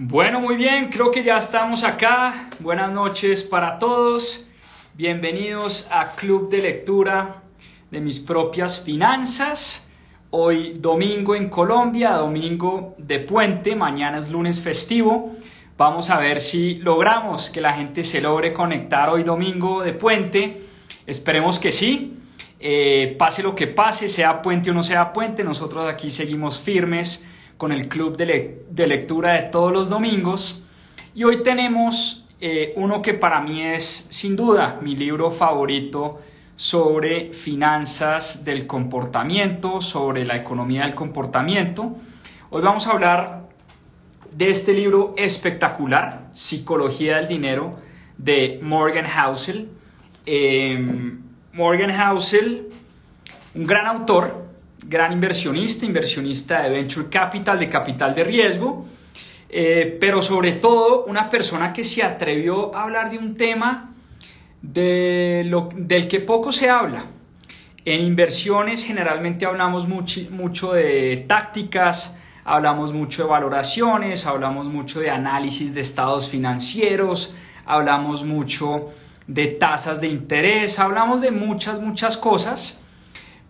Bueno, muy bien, creo que ya estamos acá. Buenas noches para todos. Bienvenidos a Club de Lectura de Mis Propias Finanzas. Hoy domingo en Colombia, domingo de puente, mañana es lunes festivo. Vamos a ver si logramos que la gente se logre conectar hoy domingo de puente. Esperemos que sí. Pase lo que pase, sea puente o no sea puente, nosotros aquí seguimos firmes con el club de lectura de todos los domingos. Y hoy tenemos uno que para mí es sin duda mi libro favorito sobre finanzas del comportamiento, sobre la economía del comportamiento. Hoy vamos a hablar de este libro espectacular, Psicología del Dinero, de Morgan Housel. Morgan Housel, un gran autor, gran inversionista de venture capital, de capital de riesgo, pero sobre todo una persona que se atrevió a hablar de un tema del que poco se habla. En inversiones generalmente hablamos mucho de tácticas, hablamos mucho de valoraciones, hablamos mucho de análisis de estados financieros, hablamos mucho de tasas de interés, hablamos de muchas cosas.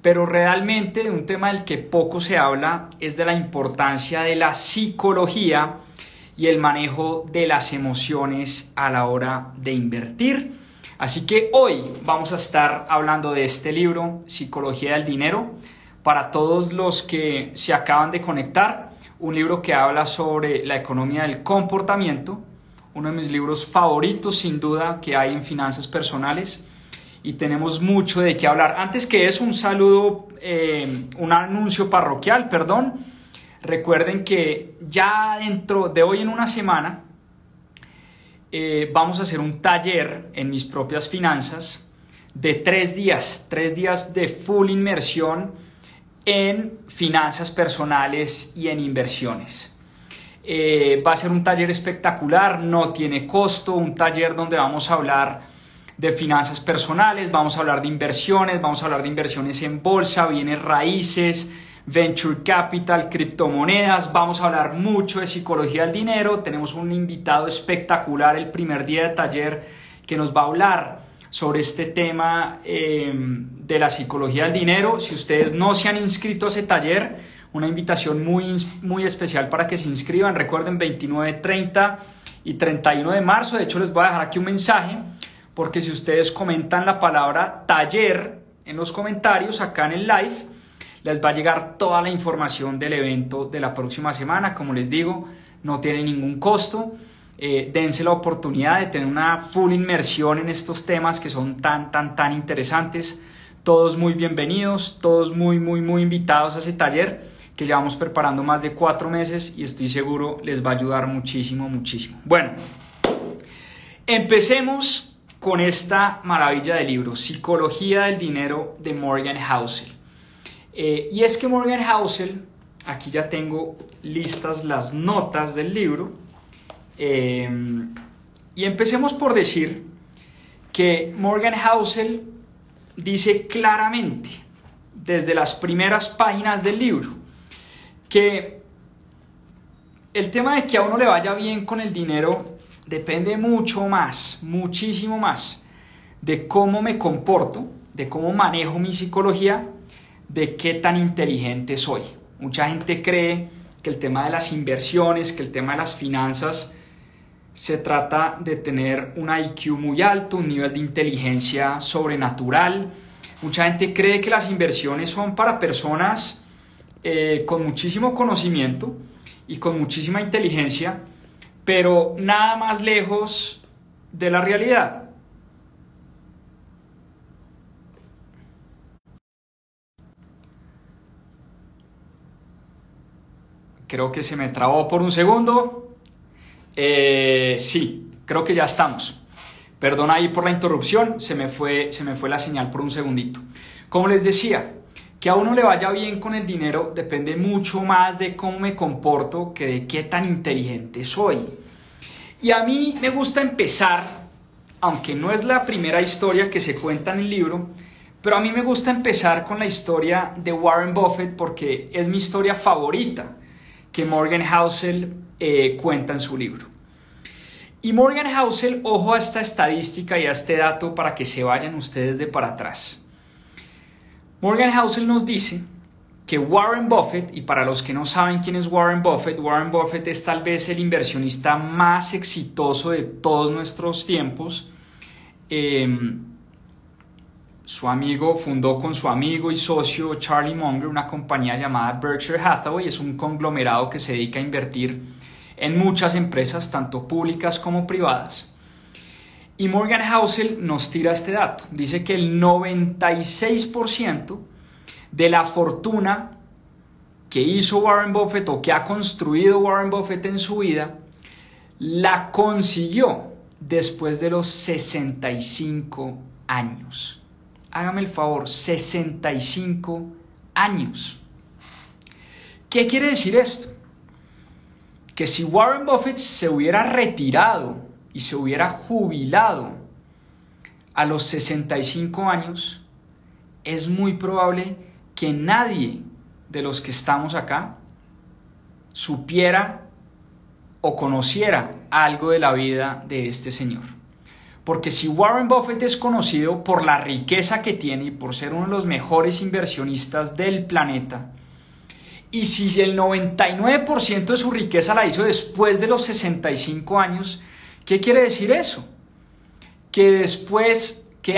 Pero realmente de un tema del que poco se habla es de la importancia de la psicología y el manejo de las emociones a la hora de invertir. Así que hoy vamos a estar hablando de este libro, Psicología del Dinero, para todos los que se acaban de conectar, un libro que habla sobre la economía del comportamiento, uno de mis libros favoritos sin duda que hay en finanzas personales. Y tenemos mucho de qué hablar. Antes que eso, un saludo, un anuncio parroquial, perdón. Recuerden que ya dentro de hoy en una semana vamos a hacer un taller en Mis Propias Finanzas de 3 días de full inmersión en finanzas personales y en inversiones. Va a ser un taller espectacular, no tiene costo, un taller donde vamos a hablar de finanzas personales, vamos a hablar de inversiones, vamos a hablar de inversiones en bolsa, bienes raíces, venture capital, criptomonedas, vamos a hablar mucho de psicología del dinero. Tenemos un invitado espectacular el primer día de taller que nos va a hablar sobre este tema de la psicología del dinero. Si ustedes no se han inscrito a ese taller, una invitación muy especial para que se inscriban. Recuerden, 29, 30 y 31 de marzo. De hecho, les voy a dejar aquí un mensaje, porque si ustedes comentan la palabra taller en los comentarios acá en el live, les va a llegar toda la información del evento de la próxima semana. Como les digo, no tiene ningún costo. Dense la oportunidad de tener una full inmersión en estos temas que son tan interesantes. Todos muy bienvenidos, todos muy invitados a ese taller que llevamos preparando más de 4 meses y estoy seguro les va a ayudar muchísimo. Bueno, empecemos con esta maravilla de libro, Psicología del Dinero de Morgan Housel. Y es que Morgan Housel, aquí ya tengo listas las notas del libro, y empecemos por decir que Morgan Housel dice claramente, desde las primeras páginas del libro, que el tema de que a uno le vaya bien con el dinero depende muchísimo más de cómo me comporto, de cómo manejo mi psicología, de qué tan inteligente soy. Mucha gente cree que el tema de las inversiones, que el tema de las finanzas se trata de tener un IQ muy alto, un nivel de inteligencia sobrenatural. Mucha gente cree que las inversiones son para personas con muchísimo conocimiento y con muchísima inteligencia, pero nada más lejos de la realidad. Creo que se me trabó por un segundo. Sí, creo que ya estamos. Perdón ahí por la interrupción, se me fue la señal por un segundito. Como les decía, que a uno le vaya bien con el dinero depende mucho más de cómo me comporto que de qué tan inteligente soy. Y a mí me gusta empezar, aunque no es la primera historia que se cuenta en el libro, pero a mí me gusta empezar con la historia de Warren Buffett porque es mi historia favorita. que Morgan Housel cuenta en su libro. Y Morgan Housel, ojo a esta estadística y a este dato para que se vayan ustedes de para atrás. Morgan Housel nos dice que Warren Buffett, y para los que no saben quién es Warren Buffett es tal vez el inversionista más exitoso de todos nuestros tiempos. Fundó con su amigo y socio Charlie Munger una compañía llamada Berkshire Hathaway. Es un conglomerado que se dedica a invertir en muchas empresas, tanto públicas como privadas. Y Morgan Housel nos tira este dato. Dice que el 96% de la fortuna que hizo Warren Buffett o que ha construido Warren Buffett en su vida, la consiguió después de los 65 años. Hágame el favor, 65 años. ¿Qué quiere decir esto? Que si Warren Buffett se hubiera retirado y se hubiera jubilado a los 65 años, es muy probable que nadie de los que estamos acá supiera o conociera algo de la vida de este señor. Porque si Warren Buffett es conocido por la riqueza que tiene y por ser uno de los mejores inversionistas del planeta, y si el 99% de su riqueza la hizo después de los 65 años, ¿qué quiere decir eso? Que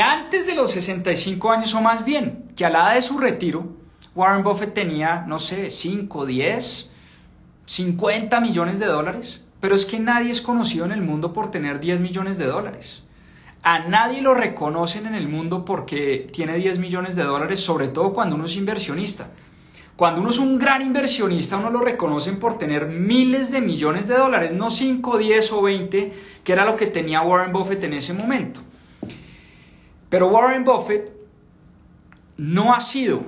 antes de los 65 años, o más bien, que a la edad de su retiro, Warren Buffett tenía, no sé, 5, 10, 50 millones de dólares. Pero es que nadie es conocido en el mundo por tener 10 millones de dólares. A nadie lo reconocen en el mundo porque tiene 10 millones de dólares, sobre todo cuando uno es inversionista. Cuando uno es un gran inversionista, uno lo reconocen por tener miles de millones de dólares, no 5, 10 o 20, que era lo que tenía Warren Buffett en ese momento. Pero Warren Buffett no ha sido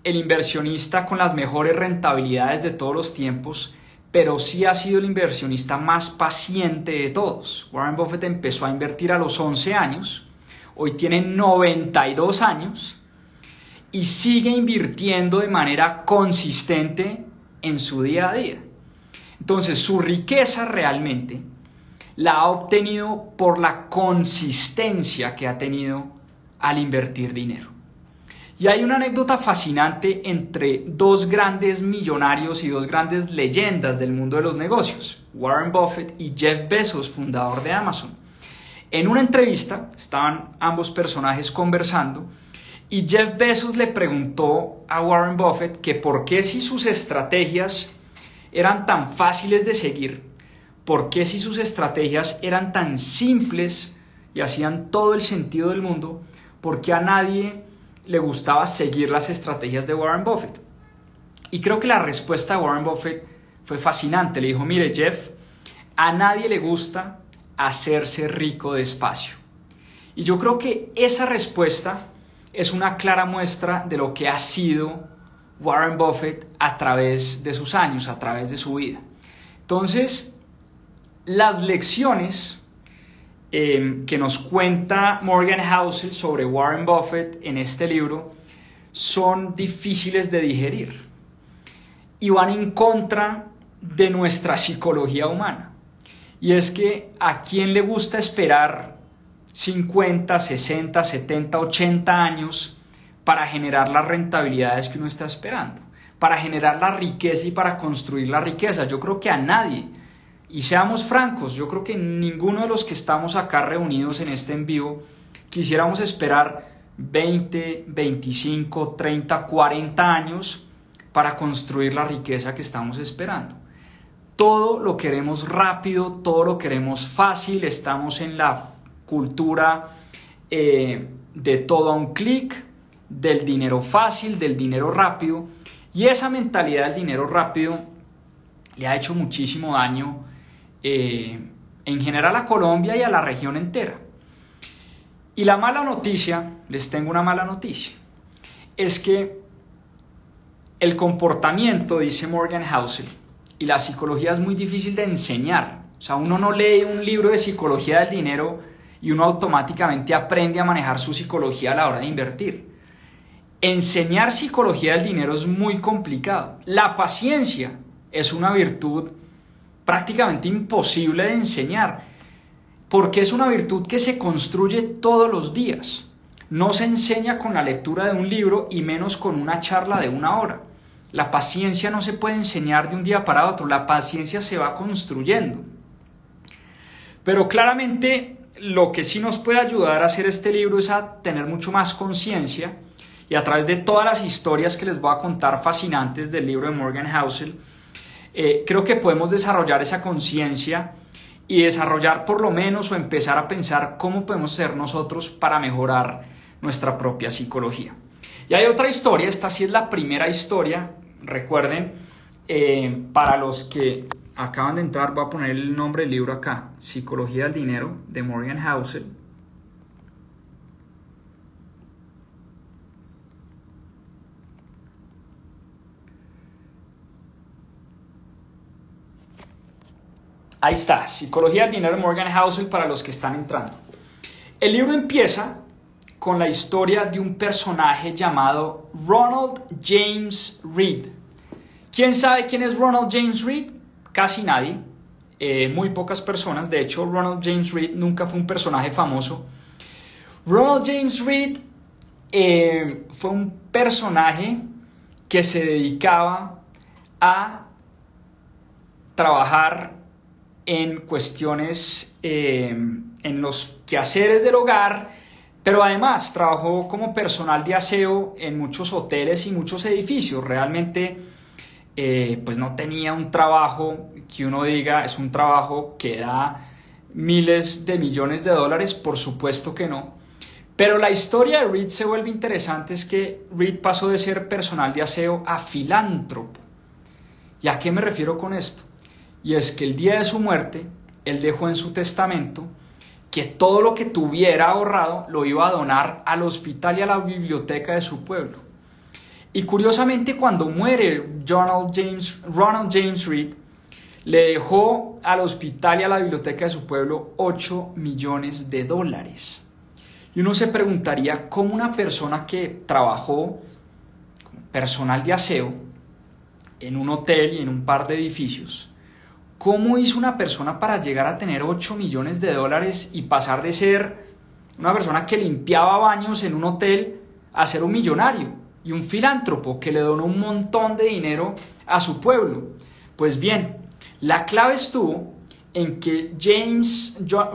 el inversionista con las mejores rentabilidades de todos los tiempos, pero sí ha sido el inversionista más paciente de todos. Warren Buffett empezó a invertir a los 11 años, hoy tiene 92 años y sigue invirtiendo de manera consistente en su día a día. Entonces, su riqueza realmente la ha obtenido por la consistencia que ha tenido al invertir dinero. Y hay una anécdota fascinante entre dos grandes millonarios y dos grandes leyendas del mundo de los negocios, Warren Buffett y Jeff Bezos, fundador de Amazon. En una entrevista estaban ambos personajes conversando y Jeff Bezos le preguntó a Warren Buffett que por qué, si sus estrategias eran tan fáciles de seguir, por qué, si sus estrategias eran tan simples y hacían todo el sentido del mundo, por qué a nadie le gustaba seguir las estrategias de Warren Buffett. Y creo que la respuesta de Warren Buffett fue fascinante. Le dijo: mire, Jeff, a nadie le gusta hacerse rico despacio. Y yo creo que esa respuesta es una clara muestra de lo que ha sido Warren Buffett a través de sus años, a través de su vida. Entonces, las lecciones que nos cuenta Morgan Housel sobre Warren Buffett en este libro son difíciles de digerir y van en contra de nuestra psicología humana. Y es que ¿a quién le gusta esperar 50, 60, 70, 80 años para generar las rentabilidades que uno está esperando? Para generar la riqueza y para construir la riqueza. Yo creo que a nadie. Y seamos francos, yo creo que ninguno de los que estamos acá reunidos en este en vivo quisiéramos esperar 20, 25, 30, 40 años para construir la riqueza que estamos esperando. Todo lo queremos rápido, todo lo queremos fácil, estamos en la cultura de todo a un clic, del dinero fácil, del dinero rápido, y esa mentalidad del dinero rápido le ha hecho muchísimo daño en general a Colombia y a la región entera. Y la mala noticia, les tengo una mala noticia, es que el comportamiento, dice Morgan Housel, y la psicología es muy difícil de enseñar. O sea, uno no lee un libro de psicología del dinero y uno automáticamente aprende a manejar su psicología a la hora de invertir. Enseñar psicología del dinero es muy complicado. La paciencia es una virtud prácticamente imposible de enseñar, porque es una virtud que se construye todos los días. No se enseña con la lectura de un libro y menos con una charla de 1 hora. La paciencia no se puede enseñar de un día para otro, la paciencia se va construyendo. Pero claramente lo que sí nos puede ayudar a hacer este libro es a tener mucho más conciencia, y a través de todas las historias que les voy a contar fascinantes del libro de Morgan Housel, creo que podemos desarrollar esa conciencia y desarrollar por lo menos o empezar a pensar cómo podemos ser nosotros para mejorar nuestra propia psicología. Y hay otra historia, esta sí es la primera historia, recuerden, para los que acaban de entrar, voy a poner el nombre del libro acá, Psicología del Dinero, de Morgan Housel. Ahí está, Psicología del Dinero de Morgan Housel para los que están entrando. El libro empieza con la historia de un personaje llamado Ronald James Reed. ¿Quién sabe quién es Ronald James Reed? Casi nadie, muy pocas personas. De hecho, Ronald James Reed nunca fue un personaje famoso. Ronald James Reed fue un personaje que se dedicaba a trabajar en cuestiones, en los quehaceres del hogar, pero además trabajó como personal de aseo en muchos hoteles y muchos edificios. Realmente pues no tenía un trabajo que uno diga es un trabajo que da miles de millones de dólares, por supuesto que no. Pero la historia de Reed se vuelve interesante, es que Reed pasó de ser personal de aseo a filántropo. ¿Y a qué me refiero con esto? Y es que el día de su muerte, él dejó en su testamento que todo lo que tuviera ahorrado lo iba a donar al hospital y a la biblioteca de su pueblo. Y curiosamente, cuando muere Ronald James Reed, le dejó al hospital y a la biblioteca de su pueblo $8 millones. Y uno se preguntaría cómo una persona que trabajó como personal de aseo en un hotel y en un par de edificios, ¿cómo hizo una persona para llegar a tener $8 millones y pasar de ser una persona que limpiaba baños en un hotel a ser un millonario y un filántropo que le donó un montón de dinero a su pueblo? Pues bien, la clave estuvo en que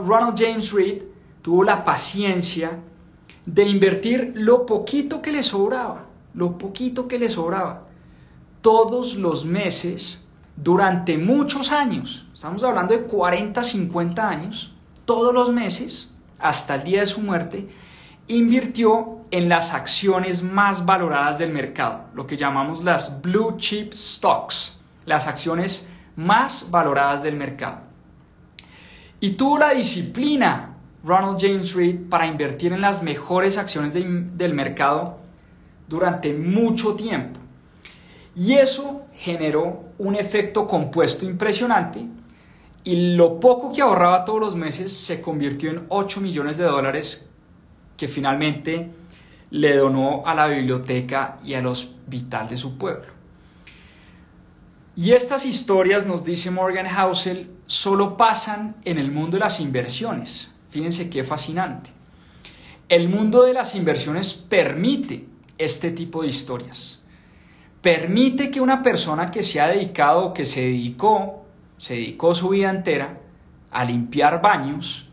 Ronald James Reed tuvo la paciencia de invertir lo poquito que le sobraba, todos los meses, durante muchos años, estamos hablando de 40, 50 años, todos los meses, hasta el día de su muerte, invirtió en las acciones más valoradas del mercado, lo que llamamos las blue chip stocks, las acciones más valoradas del mercado. Y tuvo la disciplina, Ronald James Reed, para invertir en las mejores acciones del mercado durante mucho tiempo. Y eso generó un efecto compuesto impresionante, y lo poco que ahorraba todos los meses se convirtió en $8 millones que finalmente le donó a la biblioteca y al hospital de su pueblo. Y estas historias, nos dice Morgan Housel, solo pasan en el mundo de las inversiones. Fíjense qué fascinante. El mundo de las inversiones permite este tipo de historias. Permite que una persona que se ha dedicado o que se dedicó su vida entera a limpiar baños,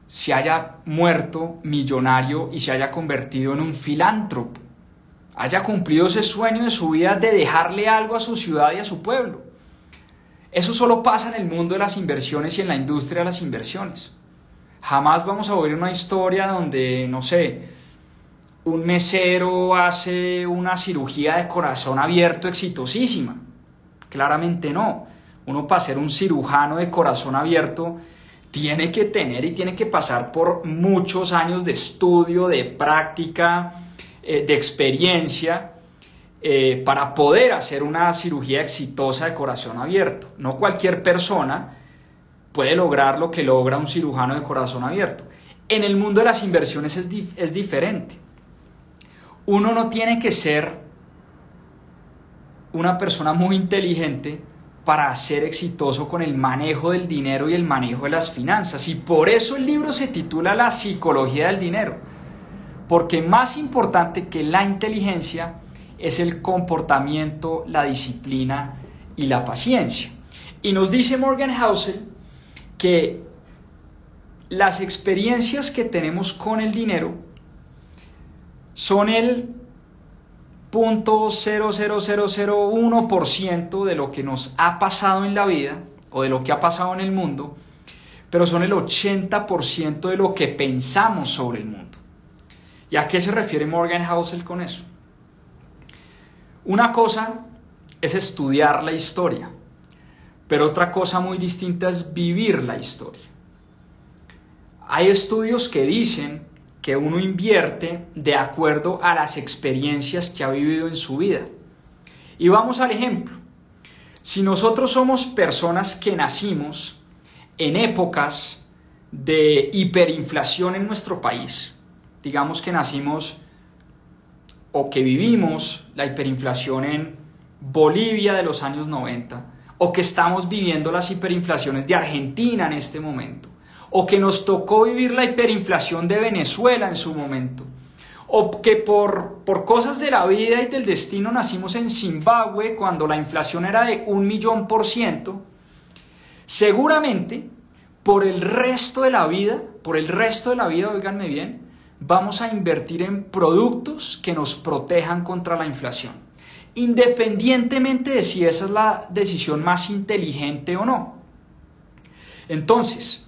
se haya muerto millonario y se haya convertido en un filántropo, haya cumplido ese sueño de su vida de dejarle algo a su ciudad y a su pueblo. Eso solo pasa en el mundo de las inversiones y en la industria de las inversiones. Jamás vamos a oír una historia donde, no sé, un mesero hace una cirugía de corazón abierto exitosísima. Claramente no. Uno, para ser un cirujano de corazón abierto, tiene que tener y tiene que pasar por muchos años de estudio, de práctica, de experiencia, para poder hacer una cirugía exitosa de corazón abierto. No cualquier persona puede lograr lo que logra un cirujano de corazón abierto. En el mundo de las inversiones es diferente. Uno no tiene que ser una persona muy inteligente para ser exitoso con el manejo del dinero y el manejo de las finanzas. Y por eso el libro se titula La psicología del dinero. Porque más importante que la inteligencia es el comportamiento, la disciplina y la paciencia. Y nos dice Morgan Housel que las experiencias que tenemos con el dinero son el 0.00001% de lo que nos ha pasado en la vida o de lo que ha pasado en el mundo, pero son el 80% de lo que pensamos sobre el mundo. ¿Y a qué se refiere Morgan Housel con eso? Una cosa es estudiar la historia, pero otra cosa muy distinta es vivir la historia. Hay estudios que dicen que uno invierte de acuerdo a las experiencias que ha vivido en su vida. Y vamos al ejemplo. Si nosotros somos personas que nacimos en épocas de hiperinflación en nuestro país, digamos que nacimos o que vivimos la hiperinflación en Bolivia de los años 90, o que estamos viviendo las hiperinflaciones de Argentina en este momento, o que nos tocó vivir la hiperinflación de Venezuela en su momento, o que por cosas de la vida y del destino nacimos en Zimbabue cuando la inflación era de 1.000.000%, seguramente por el resto de la vida, óiganme bien, vamos a invertir en productos que nos protejan contra la inflación, independientemente de si esa es la decisión más inteligente o no. Entonces,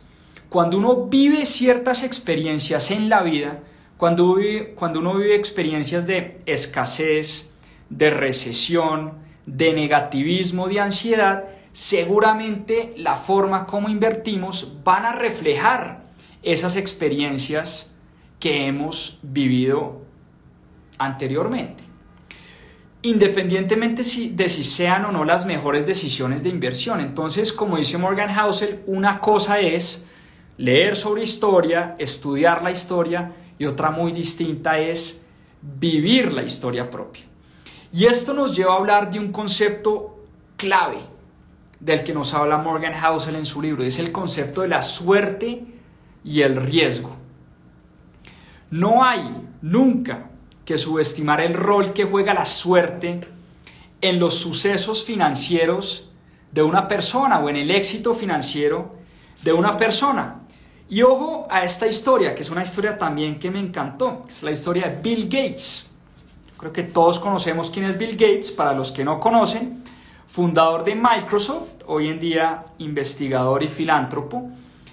cuando uno vive ciertas experiencias en la vida, cuando uno vive experiencias de escasez, de recesión, de negativismo, de ansiedad, seguramente la forma como invertimos van a reflejar esas experiencias que hemos vivido anteriormente. Independientemente de si sean o no las mejores decisiones de inversión. Entonces, como dice Morgan Housel, una cosa es leer sobre historia, estudiar la historia, y otra muy distinta es vivir la historia propia. Y esto nos lleva a hablar de un concepto clave del que nos habla Morgan Housel en su libro, es el concepto de la suerte y el riesgo. No hay nunca que subestimar el rol que juega la suerte en los sucesos financieros de una persona o en el éxito financiero de una persona. Y ojo a esta historia, que es una historia también que me encantó. Es la historia de Bill Gates. Creo que todos conocemos quién es Bill Gates. Para los que no conocen, fundador de Microsoft, hoy en día investigador y filántropo,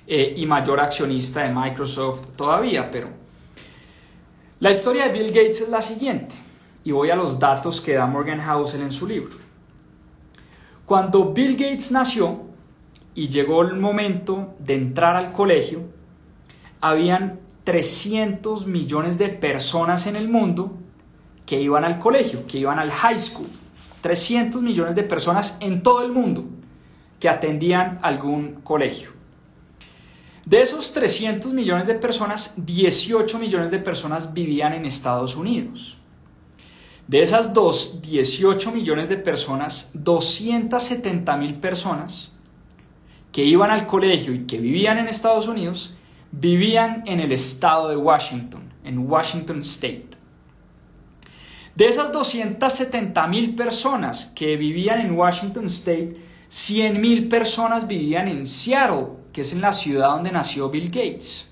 y mayor accionista de Microsoft todavía. Pero la historia de Bill Gates es la siguiente, y voy a los datos que da Morgan Housel en su libro. Cuando Bill Gates nació y llegó el momento de entrar al colegio, habían 300 millones de personas en el mundo que iban al colegio, que iban al high school. 300 millones de personas en todo el mundo que atendían algún colegio. De esos 300 millones de personas, 18 millones de personas vivían en Estados Unidos. De esas 18 millones de personas, 270.000 personas que iban al colegio y que vivían en Estados Unidos, vivían en el estado de Washington, en Washington State. De esas 270.000 personas que vivían en Washington State, 100.000 personas vivían en Seattle, que es en la ciudad donde nació Bill Gates.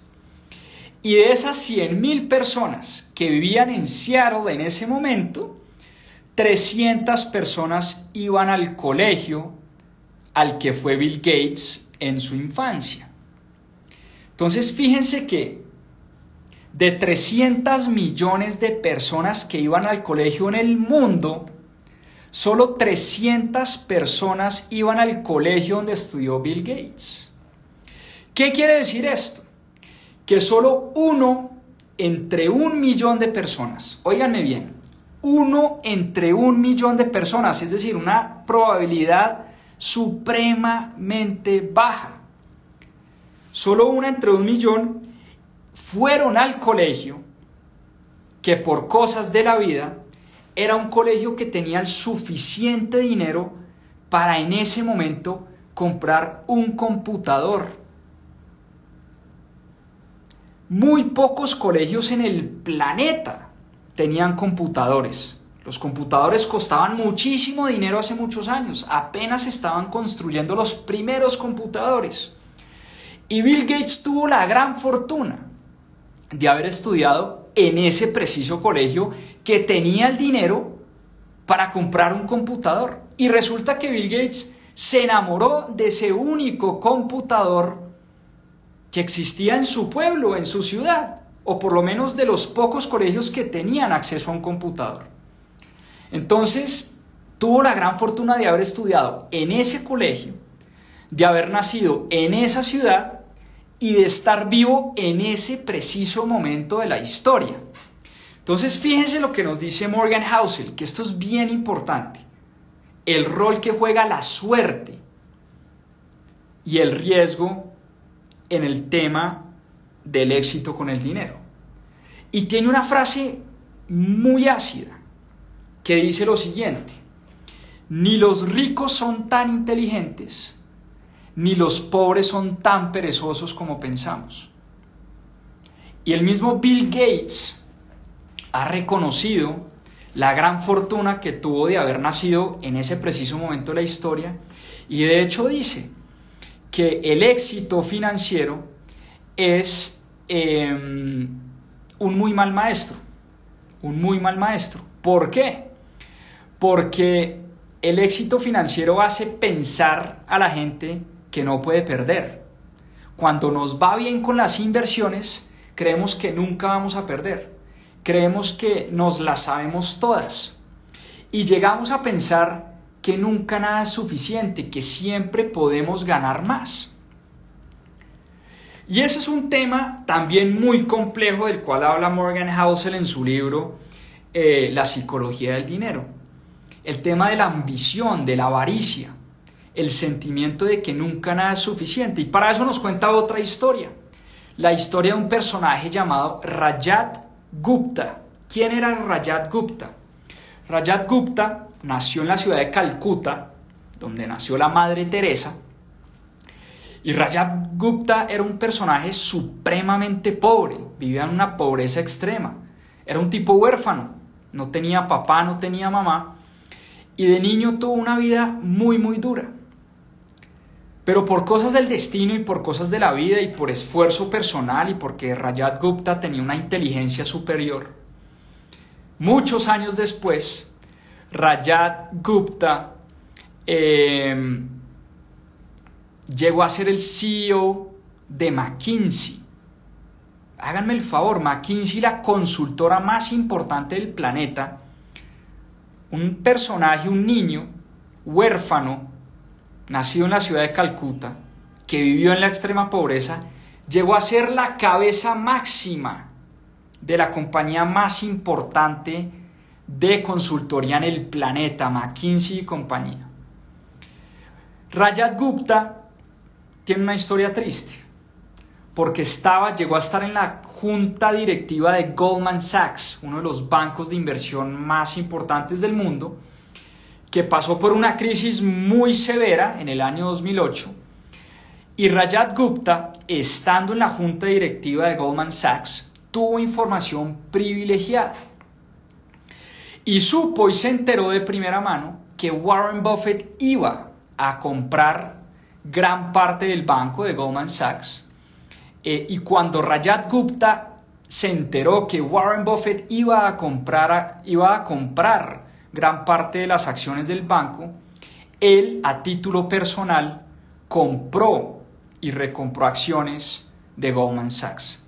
Y de esas 100.000 personas que vivían en Seattle en ese momento, 300 personas iban al colegio al que fue Bill Gates en su infancia. Entonces, fíjense que de 300 millones de personas que iban al colegio en el mundo, solo 300 personas iban al colegio donde estudió Bill Gates. ¿Qué quiere decir esto? Que solo uno entre 1.000.000 de personas, óiganme bien, 1 entre 1.000.000 de personas, es decir, una probabilidad supremamente baja. Solo 1 entre 1.000.000 fueron al colegio que por cosas de la vida era un colegio que tenía el suficiente dinero para en ese momento comprar un computador. Muy pocos colegios en el planeta tenían computadores. Los computadores costaban muchísimo dinero hace muchos años. Apenas estaban construyendo los primeros computadores. Y Bill Gates tuvo la gran fortuna de haber estudiado en ese preciso colegio que tenía el dinero para comprar un computador. Y resulta que Bill Gates se enamoró de ese único computador que existía en su pueblo, en su ciudad, o por lo menos de los pocos colegios que tenían acceso a un computador. Entonces, tuvo la gran fortuna de haber estudiado en ese colegio, de haber nacido en esa ciudad y de estar vivo en ese preciso momento de la historia. Entonces, fíjense lo que nos dice Morgan Housel, que esto es bien importante. El rol que juega la suerte y el riesgo en el tema del éxito con el dinero. Y tiene una frase muy ácida que dice lo siguiente: ni los ricos son tan inteligentes, ni los pobres son tan perezosos como pensamos. Y el mismo Bill Gates ha reconocido la gran fortuna que tuvo de haber nacido en ese preciso momento de la historia, y de hecho dice que el éxito financiero es un muy mal maestro. Un muy mal maestro. ¿Por qué? Porque el éxito financiero hace pensar a la gente que no puede perder. Cuando nos va bien con las inversiones, creemos que nunca vamos a perder. Creemos que nos las sabemos todas. Y llegamos a pensar que nunca nada es suficiente, que siempre podemos ganar más. Y ese es un tema también muy complejo del cual habla Morgan Housel en su libro La psicología del dinero. El tema de la ambición, de la avaricia, el sentimiento de que nunca nada es suficiente. Y para eso nos cuenta otra historia, la historia de un personaje llamado Rajat Gupta. ¿Quién era Rajat Gupta? Rajat Gupta nació en la ciudad de Calcuta, donde nació la Madre Teresa. Y Rajat Gupta era un personaje supremamente pobre, vivía en una pobreza extrema. Era un tipo huérfano, no tenía papá, no tenía mamá, y de niño tuvo una vida muy, muy dura. Pero por cosas del destino y por cosas de la vida y por esfuerzo personal y porque Rajat Gupta tenía una inteligencia superior, muchos años después, Rajat Gupta llegó a ser el CEO de McKinsey. Háganme el favor, McKinsey, la consultora más importante del planeta, un personaje, un niño huérfano, nacido en la ciudad de Calcuta, que vivió en la extrema pobreza, llegó a ser la cabeza máxima de la compañía más importante de consultoría en el planeta, McKinsey y compañía. Rajat Gupta tiene una historia triste, porque llegó a estar en la junta directiva de Goldman Sachs, uno de los bancos de inversión más importantes del mundo, que pasó por una crisis muy severa en el año 2008, y Rajat Gupta, estando en la junta directiva de Goldman Sachs, tuvo información privilegiada y supo y se enteró de primera mano que Warren Buffett iba a comprar gran parte del banco de Goldman Sachs, y cuando Rajat Gupta se enteró que Warren Buffett iba a comprar gran parte de las acciones del banco, él a título personal compró y recompró acciones de Goldman Sachs.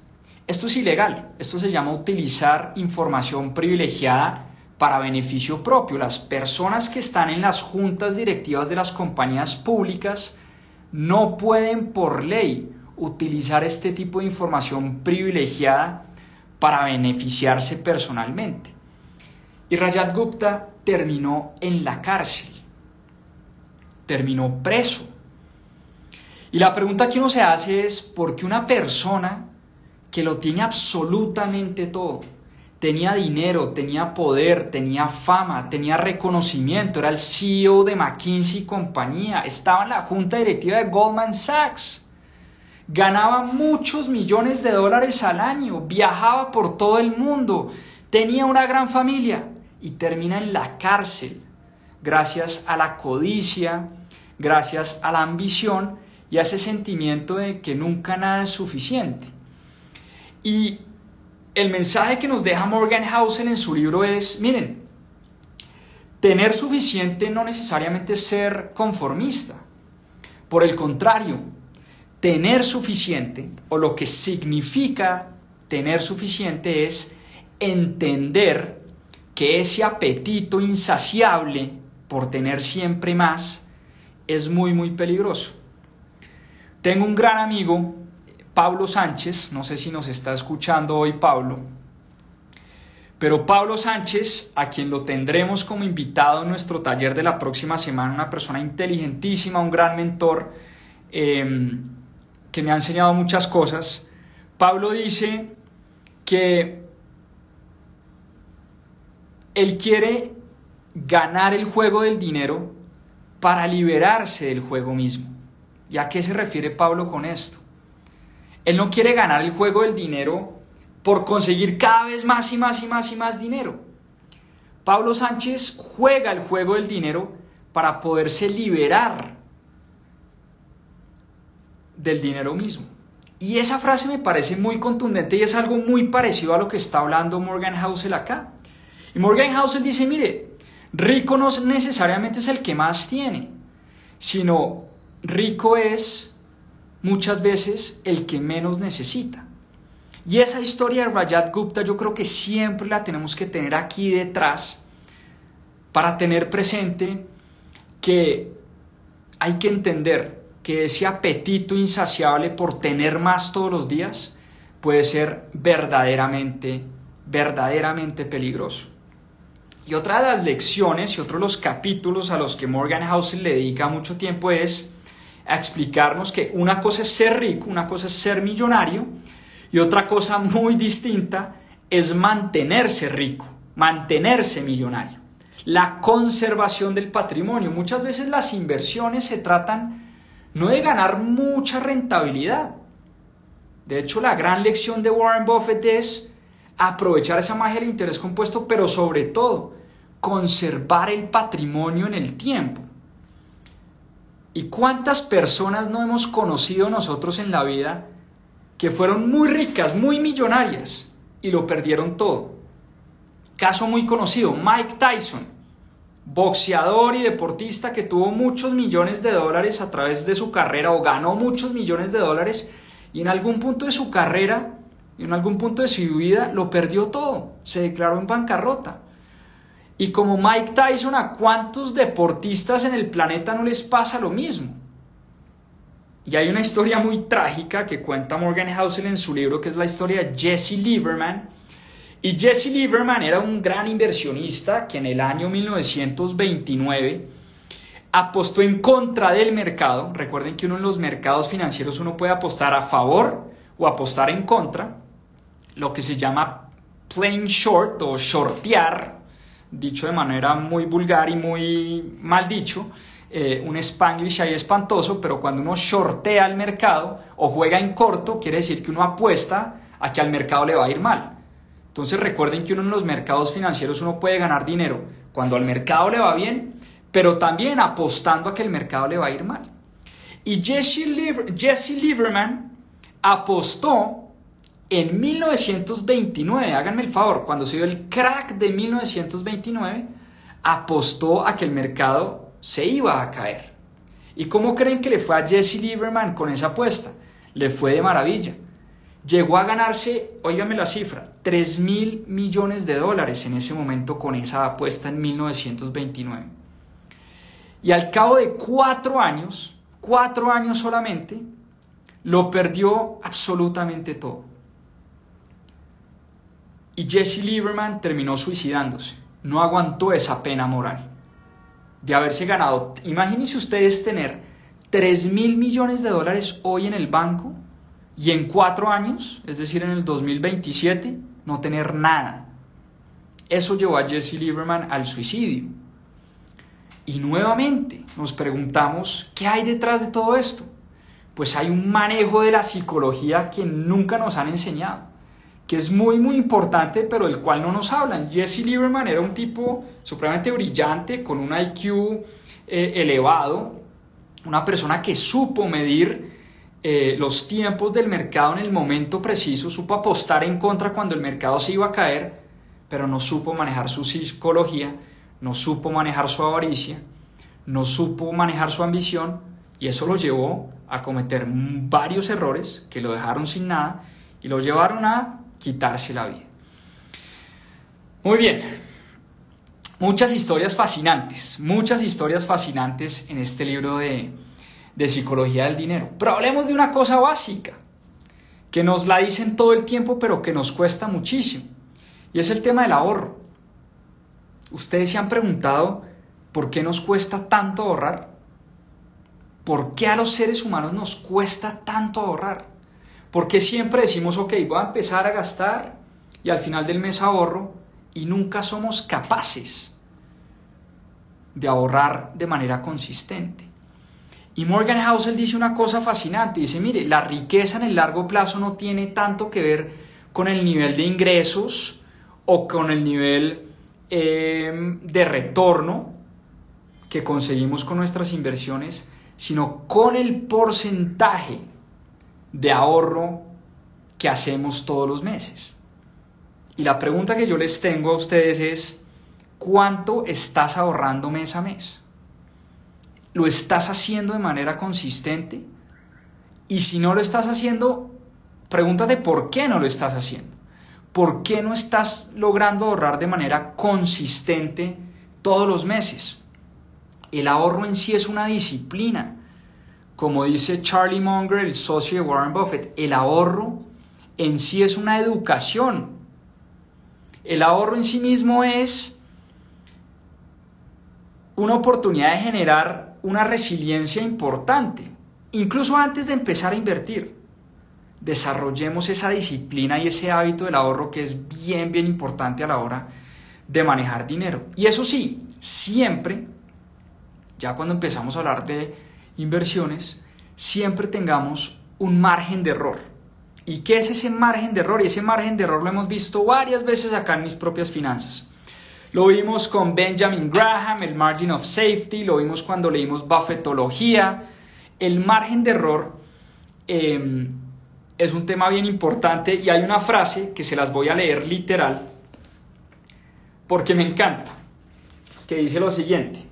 Esto es ilegal, esto se llama utilizar información privilegiada para beneficio propio. Las personas que están en las juntas directivas de las compañías públicas no pueden por ley utilizar este tipo de información privilegiada para beneficiarse personalmente. Y Rajat Gupta terminó en la cárcel, terminó preso. Y la pregunta que uno se hace es: ¿por qué una persona que lo tiene absolutamente todo, tenía dinero, tenía poder, tenía fama, tenía reconocimiento, era el CEO de McKinsey y compañía, estaba en la junta directiva de Goldman Sachs, ganaba muchos millones de dólares al año, viajaba por todo el mundo, tenía una gran familia y termina en la cárcel gracias a la codicia, gracias a la ambición y a ese sentimiento de que nunca nada es suficiente. Y el mensaje que nos deja Morgan Housel en su libro es, miren, tener suficiente no necesariamente es ser conformista. Por el contrario, tener suficiente, o lo que significa tener suficiente, es entender que ese apetito insaciable por tener siempre más es muy, muy peligroso. Tengo un gran amigo, Pablo Sánchez, no sé si nos está escuchando hoy Pablo, pero Pablo Sánchez, a quien lo tendremos como invitado en nuestro taller de la próxima semana, una persona inteligentísima, un gran mentor que me ha enseñado muchas cosas. Pablo dice que él quiere ganar el juego del dinero para liberarse del juego mismo. ¿Y a qué se refiere Pablo con esto? Él no quiere ganar el juego del dinero por conseguir cada vez más y más y más y más dinero. Pablo Sánchez juega el juego del dinero para poderse liberar del dinero mismo. Y esa frase me parece muy contundente y es algo muy parecido a lo que está hablando Morgan Housel acá. Y Morgan Housel dice, mire, rico no necesariamente es el que más tiene, sino rico es muchas veces el que menos necesita. Y esa historia de Rajat Gupta yo creo que siempre la tenemos que tener aquí detrás para tener presente que hay que entender que ese apetito insaciable por tener más todos los días puede ser verdaderamente peligroso. Y otra de las lecciones y otro de los capítulos a los que Morgan Housel le dedica mucho tiempo es a explicarnos que una cosa es ser rico, una cosa es ser millonario y otra cosa muy distinta es mantenerse rico, mantenerse millonario. La conservación del patrimonio. Muchas veces las inversiones se tratan no de ganar mucha rentabilidad. De hecho, la gran lección de Warren Buffett es aprovechar esa magia del interés compuesto, pero sobre todo, conservar el patrimonio en el tiempo. ¿Y cuántas personas no hemos conocido nosotros en la vida que fueron muy ricas, muy millonarias y lo perdieron todo? Caso muy conocido, Mike Tyson, boxeador y deportista que tuvo muchos millones de dólares a través de su carrera o ganó muchos millones de dólares y en algún punto de su carrera y en algún punto de su vida lo perdió todo, se declaró en bancarrota. Y como Mike Tyson, ¿a cuántos deportistas en el planeta no les pasa lo mismo? Y hay una historia muy trágica que cuenta Morgan Housel en su libro, que es la historia de Jesse Liverman. Y Jesse Liverman era un gran inversionista que en el año 1929 apostó en contra del mercado. Recuerden que uno en los mercados financieros uno puede apostar a favor o apostar en contra, lo que se llama playing short o shortear, dicho de manera muy vulgar y muy mal dicho, un Spanglish ahí espantoso, pero cuando uno shortea el mercado o juega en corto, quiere decir que uno apuesta a que al mercado le va a ir mal. Entonces recuerden que uno en los mercados financieros uno puede ganar dinero cuando al mercado le va bien, pero también apostando a que el mercado le va a ir mal. Y Jesse Liverman apostó en 1929, háganme el favor, cuando se dio el crack de 1929, apostó a que el mercado se iba a caer. ¿Y cómo creen que le fue a Jesse Liverman con esa apuesta? Le fue de maravilla. Llegó a ganarse, óigame la cifra, $3,000 millones en ese momento con esa apuesta en 1929. Y al cabo de 4 años solamente, lo perdió absolutamente todo. Y Jesse Liverman terminó suicidándose. No aguantó esa pena moral de haberse ganado. Imagínense ustedes tener $3,000 millones hoy en el banco y en 4 años, es decir, en el 2027, no tener nada. Eso llevó a Jesse Liverman al suicidio. Y nuevamente nos preguntamos, ¿qué hay detrás de todo esto? Pues hay un manejo de la psicología que nunca nos han enseñado, que es muy muy importante, pero del cual no nos hablan. Jesse Liverman era un tipo supremamente brillante, con un IQ elevado, una persona que supo medir los tiempos del mercado en el momento preciso, supo apostar en contra cuando el mercado se iba a caer, pero no supo manejar su psicología, no supo manejar su avaricia, no supo manejar su ambición, y eso lo llevó a cometer varios errores que lo dejaron sin nada y lo llevaron a quitarse la vida. Muy bien, muchas historias fascinantes en este libro de psicología del dinero. Pero hablemos de una cosa básica, que nos la dicen todo el tiempo, pero que nos cuesta muchísimo, y es el tema del ahorro. ¿Ustedes se han preguntado por qué nos cuesta tanto ahorrar? ¿Por qué a los seres humanos nos cuesta tanto ahorrar? ¿Por qué siempre decimos, ok, voy a empezar a gastar y al final del mes ahorro, y nunca somos capaces de ahorrar de manera consistente? Y Morgan Housel dice una cosa fascinante, dice, mire, la riqueza en el largo plazo no tiene tanto que ver con el nivel de ingresos o con el nivel de retorno que conseguimos con nuestras inversiones, sino con el porcentaje de ahorro que hacemos todos los meses. Y la pregunta que yo les tengo a ustedes es, ¿cuánto estás ahorrando mes a mes? ¿Lo estás haciendo de manera consistente? Y si no lo estás haciendo, pregúntate por qué no lo estás haciendo. ¿Por qué no estás logrando ahorrar de manera consistente todos los meses? El ahorro en sí es una disciplina. Como dice Charlie Munger, el socio de Warren Buffett, el ahorro en sí es una educación. El ahorro en sí mismo es una oportunidad de generar una resiliencia importante. Incluso antes de empezar a invertir, desarrollemos esa disciplina y ese hábito del ahorro, que es bien importante a la hora de manejar dinero. Y eso sí, siempre, ya cuando empezamos a hablar de inversiones, siempre tengamos un margen de error. ¿Y qué es ese margen de error? Y ese margen de error lo hemos visto varias veces acá en Mis Propias Finanzas. Lo vimos con Benjamin Graham, el margin of safety, lo vimos cuando leímos Buffettología. El margen de error es un tema bien importante, y hay una frase que se las voy a leer literal porque me encanta, que dice lo siguiente,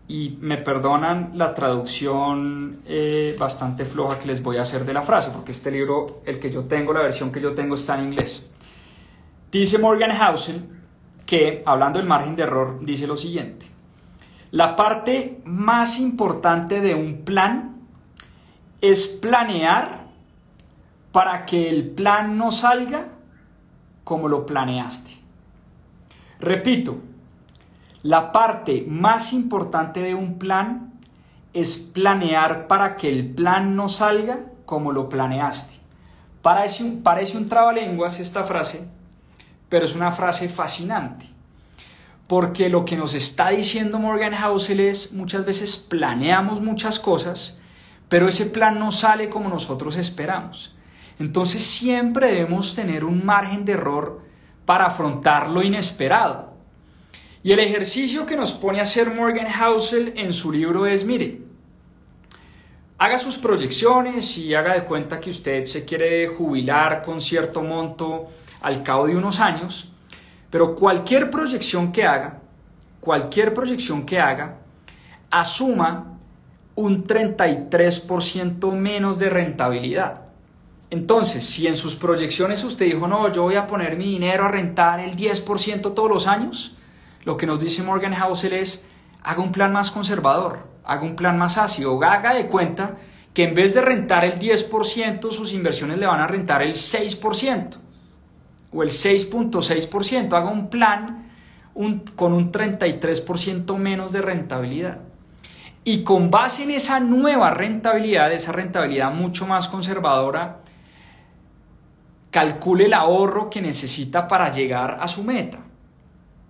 y me perdonan la traducción bastante floja que les voy a hacer de la frase, porque este libro, el que yo tengo, la versión que yo tengo, está en inglés. Dice Morgan Housel que, hablando del margen de error, dice lo siguiente: la parte más importante de un plan es planear para que el plan no salga como lo planeaste. Repito, la parte más importante de un plan es planear para que el plan no salga como lo planeaste. Parece un trabalenguas esta frase, pero es una frase fascinante, porque lo que nos está diciendo Morgan Housel es, muchas veces planeamos muchas cosas, pero ese plan no sale como nosotros esperamos. Entonces siempre debemos tener un margen de error para afrontar lo inesperado. Y el ejercicio que nos pone a hacer Morgan Housel en su libro es, mire, haga sus proyecciones y haga de cuenta que usted se quiere jubilar con cierto monto al cabo de unos años, pero cualquier proyección que haga, asuma un 33% menos de rentabilidad. Entonces, si en sus proyecciones usted dijo, no, yo voy a poner mi dinero a rentar el 10% todos los años, lo que nos dice Morgan Housel es, haga un plan más conservador, haga un plan más ácido, haga de cuenta que en vez de rentar el 10%, sus inversiones le van a rentar el 6% o el 6.6%, haga un plan con un 33% menos de rentabilidad. Y con base en esa nueva rentabilidad, esa rentabilidad mucho más conservadora, calcule el ahorro que necesita para llegar a su meta.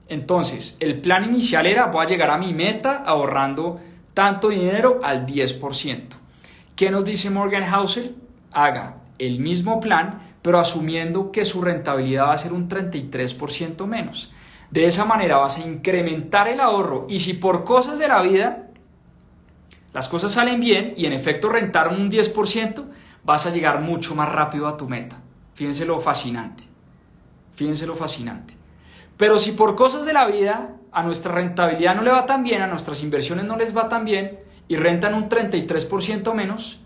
Entonces, el plan inicial era: voy a llegar a mi meta ahorrando tanto dinero al 10%. ¿Qué nos dice Morgan Housel? Haga el mismo plan, pero asumiendo que su rentabilidad va a ser un 33% menos. De esa manera vas a incrementar el ahorro, y si por cosas de la vida las cosas salen bien y en efecto rentaron un 10%, vas a llegar mucho más rápido a tu meta. Fíjense lo fascinante. Fíjense lo fascinante. Pero si por cosas de la vida a nuestra rentabilidad no le va tan bien, a nuestras inversiones no les va tan bien y rentan un 33% menos,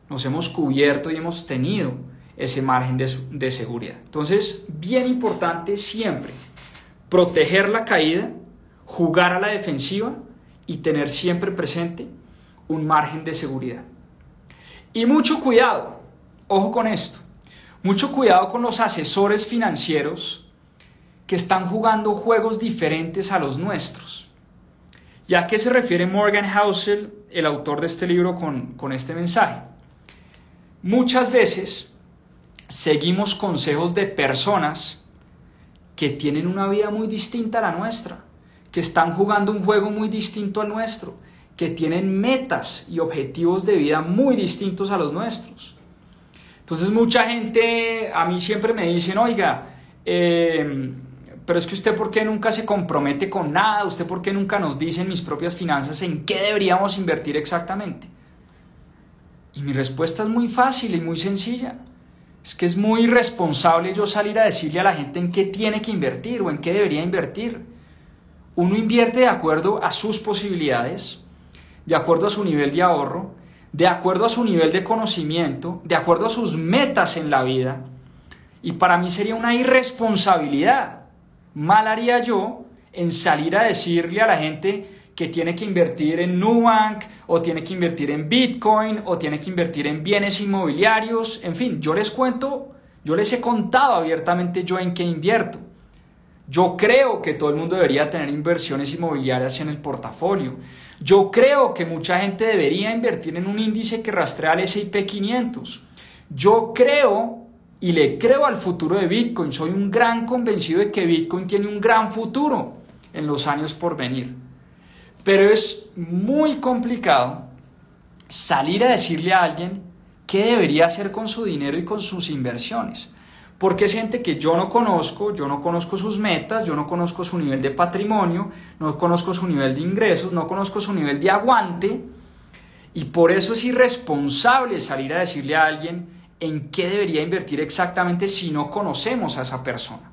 nos hemos cubierto y hemos tenido ese margen de seguridad. Entonces, bien importante siempre proteger la caída, jugar a la defensiva y tener siempre presente un margen de seguridad. Y mucho cuidado, ojo con esto, mucho cuidado con los asesores financieros que están jugando juegos diferentes a los nuestros. ¿Y a qué se refiere Morgan Housel, el autor de este libro, con este mensaje? Muchas veces seguimos consejos de personas que tienen una vida muy distinta a la nuestra, que están jugando un juego muy distinto al nuestro, que tienen metas y objetivos de vida muy distintos a los nuestros. Entonces mucha gente a mí siempre me dicen: oiga, pero es que usted ¿por qué nunca se compromete con nada? ¿Usted por qué nunca nos dice en Mis Propias Finanzas en qué deberíamos invertir exactamente? Y mi respuesta es muy fácil y muy sencilla. Es que es muy irresponsable yo salir a decirle a la gente en qué tiene que invertir o en qué debería invertir. Uno invierte de acuerdo a sus posibilidades, de acuerdo a su nivel de ahorro, de acuerdo a su nivel de conocimiento, de acuerdo a sus metas en la vida. Y para mí sería una irresponsabilidad. Mal haría yo en salir a decirle a la gente que tiene que invertir en Nubank, o tiene que invertir en Bitcoin, o tiene que invertir en bienes inmobiliarios. En fin, yo les he contado abiertamente yo en qué invierto. Yo creo que todo el mundo debería tener inversiones inmobiliarias en el portafolio. Yo creo que mucha gente debería invertir en un índice que rastrea al S&P 500. Yo creo y le creo al futuro de Bitcoin. Soy un gran convencido de que Bitcoin tiene un gran futuro en los años por venir. Pero es muy complicado salir a decirle a alguien qué debería hacer con su dinero y con sus inversiones. Porque es gente que yo no conozco sus metas, yo no conozco su nivel de patrimonio, no conozco su nivel de ingresos, no conozco su nivel de aguante, y por eso es irresponsable salir a decirle a alguien en qué debería invertir exactamente si no conocemos a esa persona.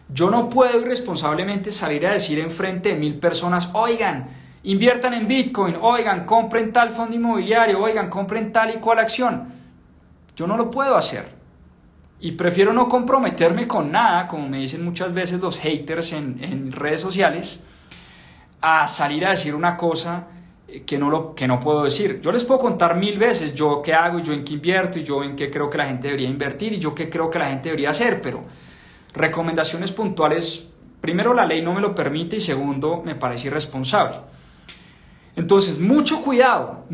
Yo no puedo irresponsablemente salir a decir enfrente de 1000 personas: oigan, inviertan en Bitcoin, oigan, compren tal fondo inmobiliario, oigan, compren tal y cual acción. Yo no lo puedo hacer. Y prefiero no comprometerme con nada, como me dicen muchas veces los haters en redes sociales, a salir a decir una cosa que no puedo decir. Yo les puedo contar 1000 veces yo qué hago, y yo en qué invierto, y yo en qué creo que la gente debería invertir, y yo qué creo que la gente debería hacer, pero recomendaciones puntuales, primero, la ley no me lo permite, y segundo, me parece irresponsable. Entonces, mucho cuidado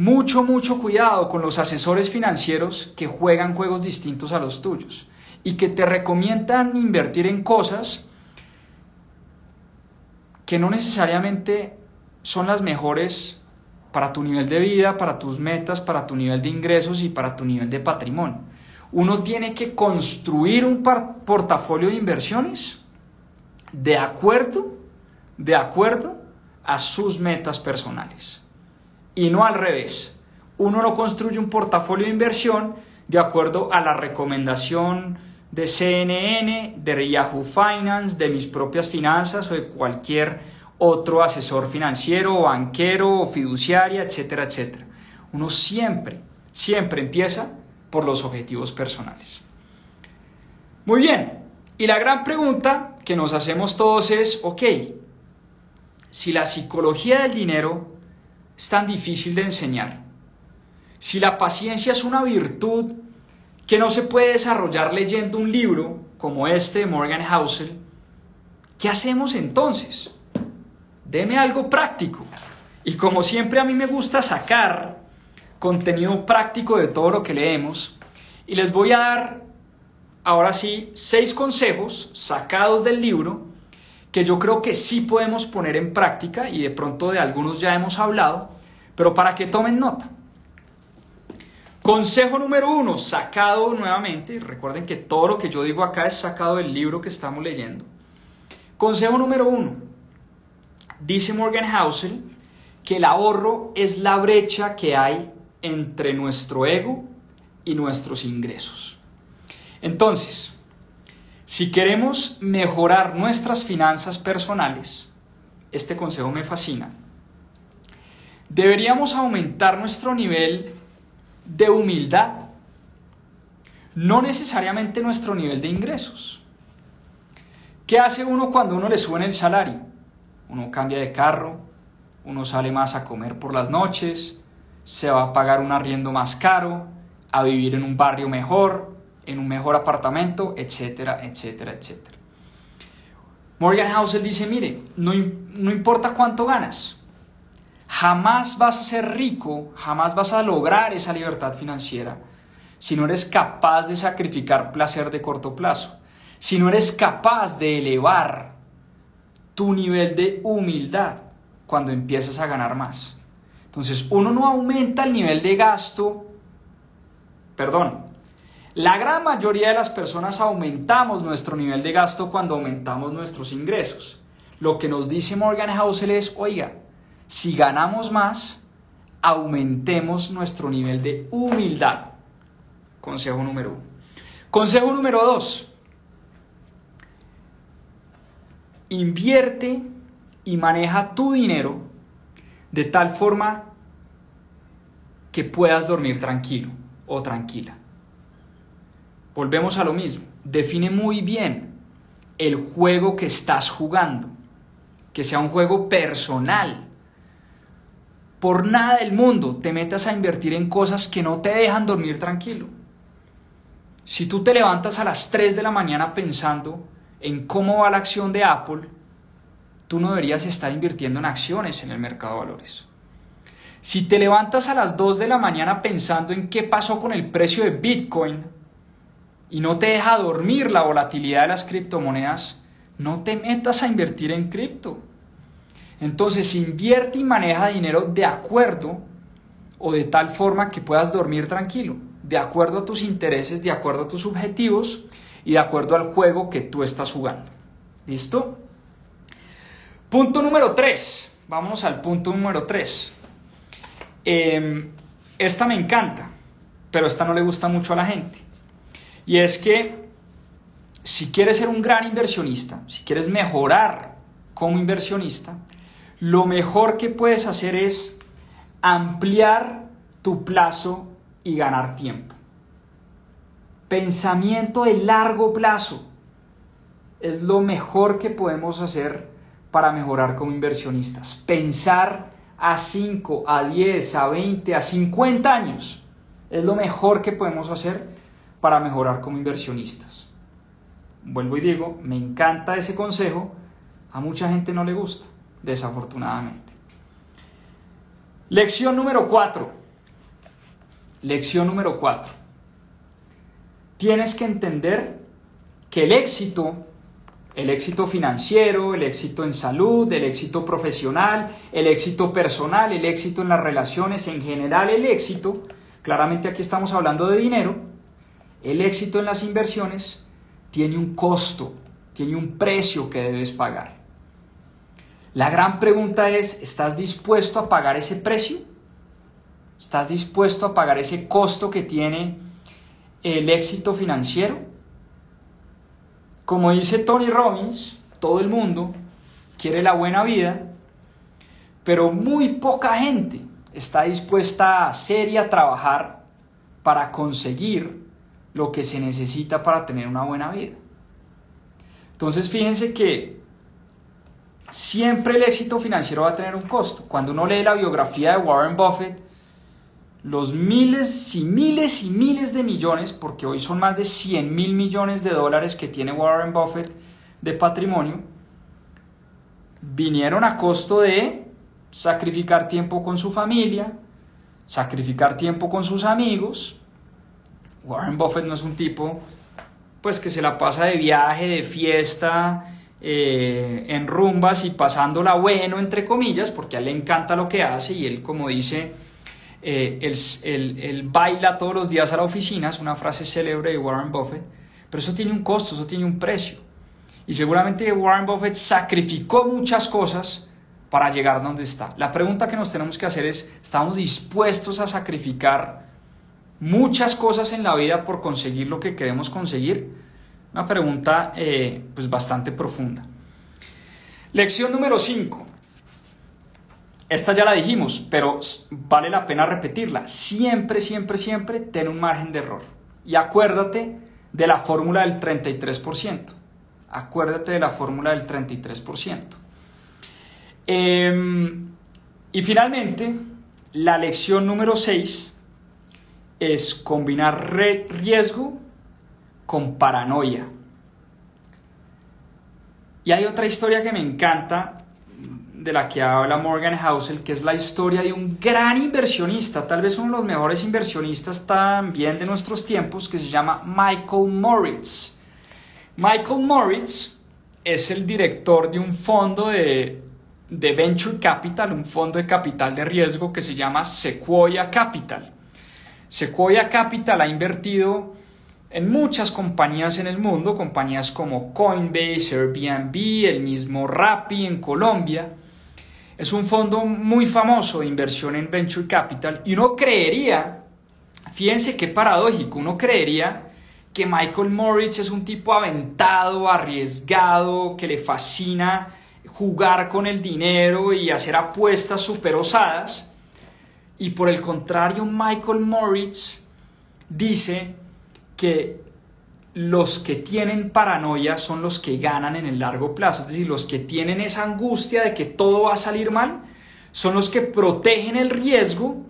con los asesores financieros que juegan juegos distintos a los tuyos y que te recomiendan invertir en cosas que no necesariamente son las mejores para tu nivel de vida, para tus metas, para tu nivel de ingresos y para tu nivel de patrimonio. Uno tiene que construir un portafolio de inversiones de acuerdo a sus metas personales. Y no al revés. Uno no construye un portafolio de inversión de acuerdo a la recomendación de CNN, de Yahoo Finance, de Mis Propias Finanzas o de cualquier otro asesor financiero, banquero o fiduciaria, etcétera, etcétera. Uno siempre empieza por los objetivos personales. Muy bien. Y la gran pregunta que nos hacemos todos es: ok, si la psicología del dinero es tan difícil de enseñar, si la paciencia es una virtud que no se puede desarrollar leyendo un libro como este de Morgan Housel, ¿qué hacemos entonces? Deme algo práctico. Y como siempre, a mí me gusta sacar contenido práctico de todo lo que leemos, y les voy a dar ahora sí, 6 consejos sacados del libro que yo creo que sí podemos poner en práctica y de pronto de algunos ya hemos hablado, pero para que tomen nota. Consejo número 1, sacado nuevamente, recuerden que todo lo que yo digo acá es sacado del libro que estamos leyendo. Consejo número 1, dice Morgan Housel que el ahorro es la brecha que hay entre nuestro ego y nuestros ingresos. Entonces, si queremos mejorar nuestras finanzas personales, este consejo me fascina, deberíamos aumentar nuestro nivel de humildad, no necesariamente nuestro nivel de ingresos. ¿Qué hace uno cuando uno le suben el salario? Uno cambia de carro, uno sale más a comer por las noches, se va a pagar un arriendo más caro, a vivir en un barrio mejor, en un mejor apartamento, etcétera, etcétera, etcétera. Morgan Housel dice, mire, no importa cuánto ganas, jamás vas a ser rico, jamás vas a lograr esa libertad financiera si no eres capaz de sacrificar placer de corto plazo, si no eres capaz de elevar tu nivel de humildad cuando empiezas a ganar más. Entonces, uno no aumenta el nivel de gasto, la gran mayoría de las personas aumentamos nuestro nivel de gasto cuando aumentamos nuestros ingresos. Lo que nos dice Morgan Housel es, oiga, si ganamos más, aumentemos nuestro nivel de humildad. Consejo número 1. Consejo número 2. Invierte y maneja tu dinero de tal forma que puedas dormir tranquilo o tranquila. Volvemos a lo mismo. Define muy bien el juego que estás jugando, que sea un juego personal. Por nada del mundo te metas a invertir en cosas que no te dejan dormir tranquilo. Si tú te levantas a las 3 de la mañana pensando en cómo va la acción de Apple, tú no deberías estar invirtiendo en acciones en el mercado de valores. Si te levantas a las 2 de la mañana pensando en qué pasó con el precio de Bitcoin y no te deja dormir la volatilidad de las criptomonedas, no te metas a invertir en cripto. Entonces invierte y maneja dinero de acuerdo o de tal forma que puedas dormir tranquilo, de acuerdo a tus intereses, de acuerdo a tus objetivos y de acuerdo al juego que tú estás jugando. ¿Listo? Punto número 3. Vámonos al punto número 3. Esta me encanta, pero esta no le gusta mucho a la gente. Y es que si quieres ser un gran inversionista, si quieres mejorar como inversionista, lo mejor que puedes hacer es ampliar tu plazo y ganar tiempo. Pensamiento de largo plazo es lo mejor que podemos hacer para mejorar como inversionistas. Pensar a 5, a 10, a 20, a 50 años es lo mejor que podemos hacer para mejorar como inversionistas. Vuelvo y digo, me encanta ese consejo, a mucha gente no le gusta, desafortunadamente. Lección número 4. Lección número 4. Tienes que entender que el éxito financiero, el éxito en salud, el éxito profesional, el éxito personal, el éxito en las relaciones, en general el éxito, claramente aquí estamos hablando de dinero, el éxito en las inversiones tiene un costo, tiene un precio que debes pagar. La gran pregunta es, ¿estás dispuesto a pagar ese precio? ¿Estás dispuesto a pagar ese costo que tiene el éxito financiero? Como dice Tony Robbins, todo el mundo quiere la buena vida, pero muy poca gente está dispuesta a hacer y a trabajar para conseguir lo que se necesita para tener una buena vida. Entonces fíjense que siempre el éxito financiero va a tener un costo. Cuando uno lee la biografía de Warren Buffett, los miles y miles y miles de millones, porque hoy son más de 100.000 millones de dólares que tiene Warren Buffett de patrimonio, vinieron a costo de sacrificar tiempo con su familia, sacrificar tiempo con sus amigos. Warren Buffett no es un tipo pues que se la pasa de viaje, de fiesta, en rumbas y pasándola bueno, entre comillas, porque a él le encanta lo que hace y él, como dice, él baila todos los días a la oficina, es una frase célebre de Warren Buffett, pero eso tiene un costo, eso tiene un precio. Y seguramente Warren Buffett sacrificó muchas cosas para llegar donde está. La pregunta que nos tenemos que hacer es, ¿estamos dispuestos a sacrificar muchas cosas en la vida por conseguir lo que queremos conseguir? Una pregunta pues bastante profunda. Lección número 5. Esta ya la dijimos, pero vale la pena repetirla. Siempre, siempre, siempre ten un margen de error. Y acuérdate de la fórmula del 33%. Acuérdate de la fórmula del 33%. Y finalmente, la lección número 6 es combinar riesgo con paranoia. Y hay otra historia que me encanta, de la que habla Morgan Housel, que es la historia de un gran inversionista, tal vez uno de los mejores inversionistas también de nuestros tiempos, que se llama Michael Moritz. Michael Moritz es el director de un fondo de Venture Capital, un fondo de capital de riesgo que se llama Sequoia Capital. Sequoia Capital ha invertido en muchas compañías en el mundo, compañías como Coinbase, Airbnb, el mismo Rappi en Colombia. Es un fondo muy famoso de inversión en Venture Capital y uno creería, fíjense qué paradójico, uno creería que Michael Moritz es un tipo aventado, arriesgado, que le fascina jugar con el dinero y hacer apuestas súper osadas. Y por el contrario, Michael Moritz dice que los que tienen paranoia son los que ganan en el largo plazo. Es decir, los que tienen esa angustia de que todo va a salir mal son los que protegen el riesgo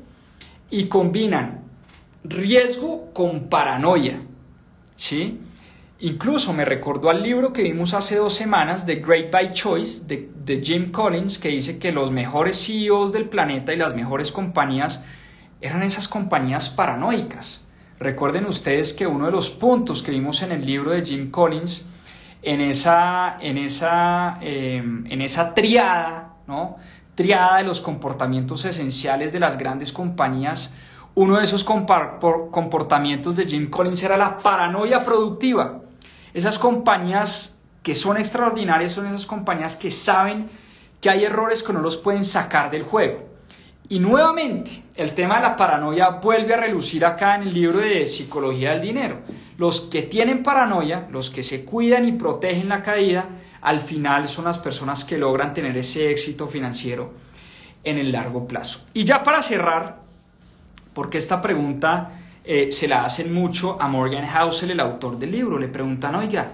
y combinan riesgo con paranoia, ¿sí? Incluso me recordó al libro que vimos hace 2 semanas, The Great by Choice, de Jim Collins, que dice que los mejores CEOs del planeta y las mejores compañías eran esas compañías paranoicas. Recuerden ustedes que uno de los puntos que vimos en el libro de Jim Collins, en esa triada, ¿no? Triada de los comportamientos esenciales de las grandes compañías, uno de esos comportamientos de Jim Collins era la paranoia productiva. Esas compañías que son extraordinarias son esas compañías que saben que hay errores que no los pueden sacar del juego. Y nuevamente, el tema de la paranoia vuelve a relucir acá en el libro de Psicología del Dinero. Los que tienen paranoia, los que se cuidan y protegen la caída, al final son las personas que logran tener ese éxito financiero en el largo plazo. Y ya para cerrar, porque esta pregunta se la hacen mucho a Morgan Housel, el autor del libro, le preguntan, oiga,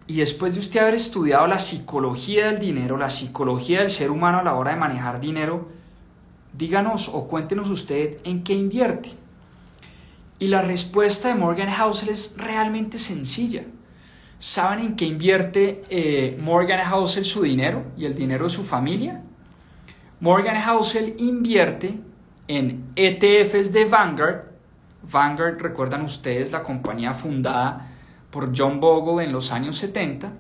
y después de usted haber estudiado la psicología del dinero, la psicología del ser humano a la hora de manejar dinero, díganos o cuéntenos usted en qué invierte. Y la respuesta de Morgan Housel es realmente sencilla. ¿Saben en qué invierte Morgan Housel su dinero y el dinero de su familia? Morgan Housel invierte en ETFs de Vanguard. Vanguard, recuerdan ustedes, la compañía fundada por John Bogle en los años 70.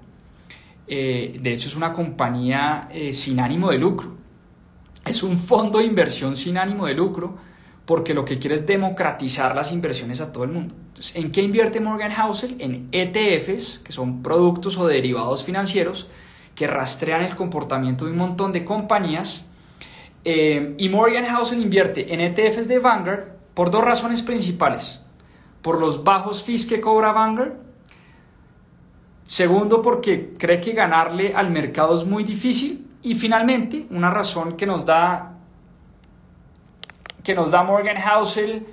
De hecho, es una compañía sin ánimo de lucro. Es un fondo de inversión sin ánimo de lucro porque lo que quiere es democratizar las inversiones a todo el mundo. Entonces, ¿en qué invierte Morgan Housel? En ETFs, que son productos o derivados financieros que rastrean el comportamiento de un montón de compañías. Y Morgan Housel invierte en ETFs de Vanguard por 2 razones principales. Por los bajos fees que cobra Vanguard. Segundo, porque cree que ganarle al mercado es muy difícil. Y finalmente, una razón que nos da Morgan Housel.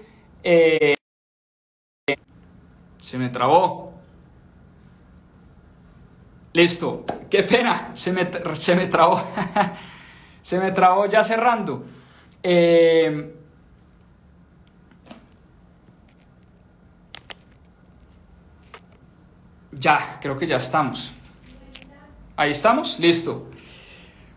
Se me trabó. Listo. Qué pena. Se me trabó. Se me trabó ya cerrando. Ya, creo que ya estamos. Ahí estamos, listo.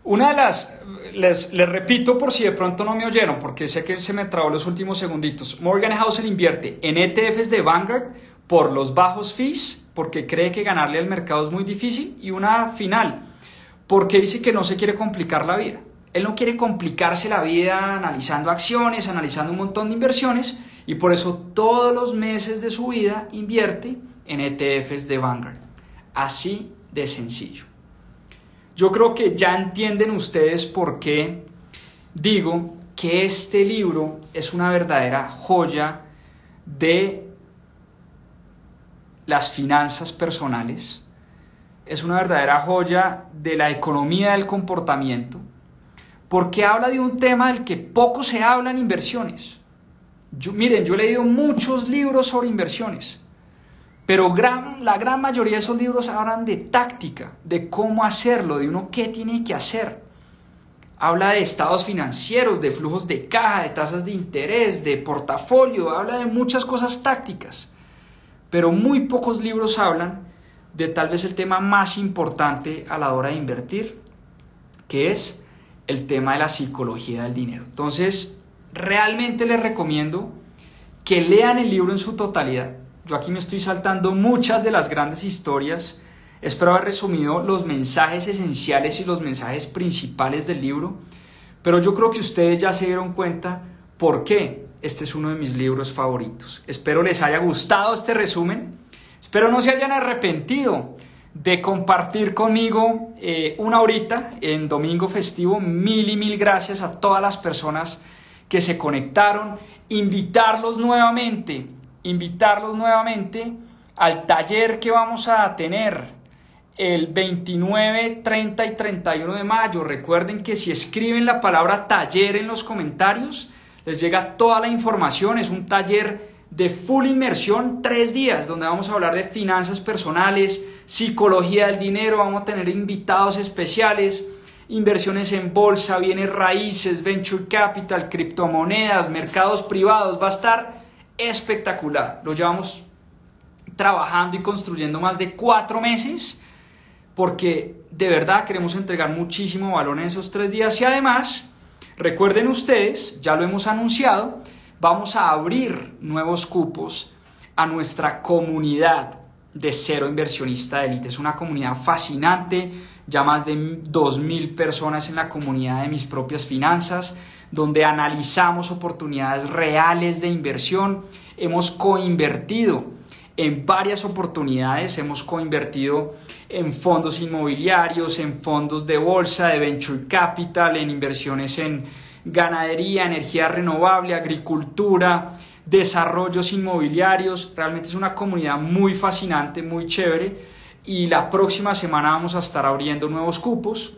Una de las, les repito por si de pronto no me oyeron, porque sé que se me trabó los últimos segunditos. Morgan Housel invierte en ETFs de Vanguard por los bajos fees, porque cree que ganarle al mercado es muy difícil, y una final, porque dice que no se quiere complicar la vida. Él no quiere complicarse la vida analizando acciones, analizando un montón de inversiones, y por eso todos los meses de su vida invierte en ETFs de Vanguard. Así de sencillo. Yo creo que ya entienden ustedes por qué digo que este libro es una verdadera joya de las finanzas personales, es una verdadera joya de la economía del comportamiento, porque habla de un tema del que poco se habla en inversiones. Miren, yo he leído muchos libros sobre inversiones, pero la gran mayoría de esos libros hablan de táctica, de cómo hacerlo, de uno qué tiene que hacer. Habla de estados financieros, de flujos de caja, de tasas de interés, de portafolio, habla de muchas cosas tácticas, pero muy pocos libros hablan de tal vez el tema más importante a la hora de invertir, que es el tema de la psicología del dinero. Entonces, realmente les recomiendo que lean el libro en su totalidad. Yo aquí me estoy saltando muchas de las grandes historias. Espero haber resumido los mensajes esenciales y los mensajes principales del libro, pero yo creo que ustedes ya se dieron cuenta por qué este es uno de mis libros favoritos. Espero les haya gustado este resumen. Espero no se hayan arrepentido de compartir conmigo una horita en domingo festivo. Mil y mil gracias a todas las personas que se conectaron. Invitarlos nuevamente al taller que vamos a tener el 29, 30 y 31 de mayo. Recuerden que si escriben la palabra taller en los comentarios, les llega toda la información. Es un taller de full inmersión, 3 días, donde vamos a hablar de finanzas personales, psicología del dinero, vamos a tener invitados especiales, inversiones en bolsa, bienes raíces, venture capital, criptomonedas, mercados privados. Va a estar espectacular. Lo llevamos trabajando y construyendo más de 4 meses, porque de verdad queremos entregar muchísimo valor en esos 3 días. Y además, recuerden ustedes, ya lo hemos anunciado, vamos a abrir nuevos cupos a nuestra comunidad de Cero Inversionista de Élite. Es una comunidad fascinante, ya más de 2.000 personas en la comunidad de Mis Propias Finanzas, donde analizamos oportunidades reales de inversión. Hemos coinvertido en varias oportunidades, hemos coinvertido en fondos inmobiliarios, en fondos de bolsa, de venture capital, en inversiones en ganadería, energía renovable, agricultura, desarrollos inmobiliarios. Realmente es una comunidad muy fascinante, muy chévere, y la próxima semana vamos a estar abriendo nuevos cupos.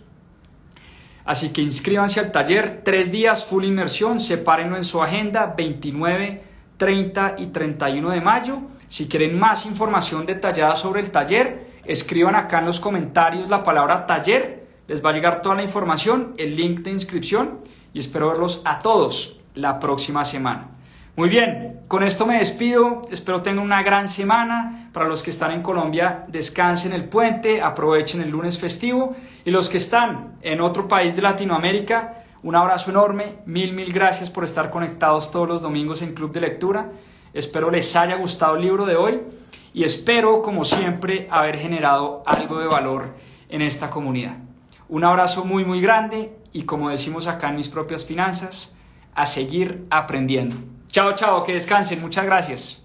Así que inscríbanse al taller, 3 días, full inmersión, sepárenlo en su agenda, 29, 30 y 31 de mayo. Si quieren más información detallada sobre el taller, escriban acá en los comentarios la palabra taller, les va a llegar toda la información, el link de inscripción, y espero verlos a todos la próxima semana. Muy bien, con esto me despido, espero tengan una gran semana. Para los que están en Colombia, descansen el puente, aprovechen el lunes festivo, y los que están en otro país de Latinoamérica, un abrazo enorme, mil gracias por estar conectados todos los domingos en Club de Lectura. Espero les haya gustado el libro de hoy y espero, como siempre, haber generado algo de valor en esta comunidad. Un abrazo muy grande y, como decimos acá en Mis Propias Finanzas, a seguir aprendiendo. Chao, que descansen. Muchas gracias.